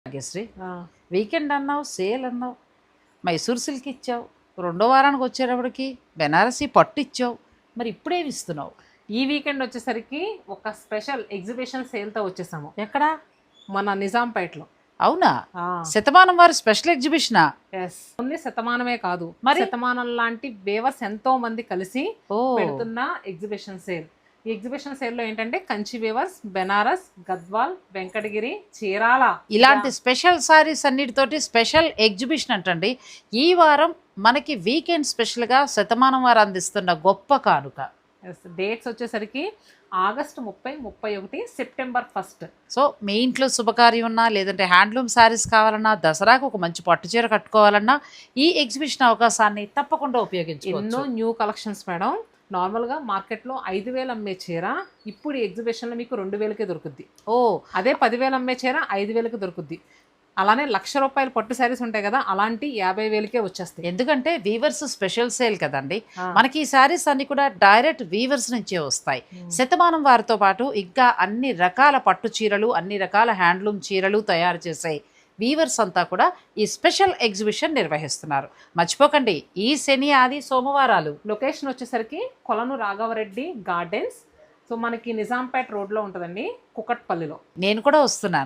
భాగ్యశ్రీ, ఆ, వీకెండ్ అన్నావు, సేల్ అన్నావు, మైసూర్ సిల్క్ ఇచ్చావు, రెండో వారానికి వచ్చేటప్పటికి బెనారసీ పట్టు ఇచ్చావు. మరి ఇప్పుడేమి ఇస్తున్నావు? ఈ వీకెండ్ వచ్చేసరికి ఒక స్పెషల్ ఎగ్జిబిషన్ సేల్తో వచ్చేసాము ఎక్కడా? మన నిజాంపేటలో. అవునా? శతమానం వారి స్పెషల్ ఎగ్జిబిషనా? ఎస్, ఓన్లీ శతమానమే కాదు, మరి? శతమానం లాంటి వేవర్స్ ఎంతో మంది కలిసి ఓ, పెడుతున్న ఎగ్జిబిషన్ సేల్. ఈ ఎగ్జిబిషన్ సేల్ లో ఏంటంటే కంచి వేవర్స్, బెనారస్, గద్వాల్, వెంకటగిరి, చీరాల ఇలాంటి స్పెషల్ సారీస్ అన్నిటితోటి స్పెషల్ ఎగ్జిబిషన్ అంటండి. ఈ వారం మనకి వీకెండ్ స్పెషల్గా శతమానం వారు అందిస్తున్న గొప్ప కానుక. డేట్స్ వచ్చేసరికి ఆగస్టు 30, 31, సెప్టెంబర్ 1. సో మీ ఇంట్లో శుభకార్యం ఉన్నా, లేదంటే హ్యాండ్లూమ్ శారీస్ కావాలన్నా, దసరాకు ఒక మంచి పట్టు చీర కట్టుకోవాలన్నా ఈ ఎగ్జిబిషన్ అవకాశాన్ని తప్పకుండా ఉపయోగించుకోవచ్చు. ఎన్నో న్యూ కలెక్షన్స్ మేడం. నార్మల్గా మార్కెట్లో 5,000 అమ్మే చీర ఇప్పుడు ఈ ఎగ్జిబిషన్లో మీకు 2,000కే దొరుకుద్ది. ఓ, అదే 10,000 అమ్మే చీర 5,000కి దొరుకుద్ది. అలానే ₹1,00,000 పట్టు శారీస్ ఉంటాయి కదా, అలాంటి 50,000కే వచ్చేస్తాయి. ఎందుకంటే వీవర్స్ స్పెషల్ సేల్ కదండి. ఆ. మనకి ఈ శారీస్ అన్ని కూడా డైరెక్ట్ వీవర్స్ నుంచే వస్తాయి. శతమానం వారితో పాటు ఇంకా అన్ని రకాల పట్టు చీరలు, అన్ని రకాల హ్యాండ్లూమ్ చీరలు తయారు చేసే వీవర్స్ అంతా కూడా ఈ స్పెషల్ ఎగ్జిబిషన్ నిర్వహిస్తున్నారు. మర్చిపోకండి, ఈ శని, ఆది, సోమవారాలు. లొకేషన్ వచ్చేసరికి కొలను రాఘవరెడ్డి గార్డెన్స్. సో మనకి నిజాంపేట్ రోడ్లో ఉంటుందండి, కుకట్పల్లిలో. నేను కూడా వస్తున్నాను.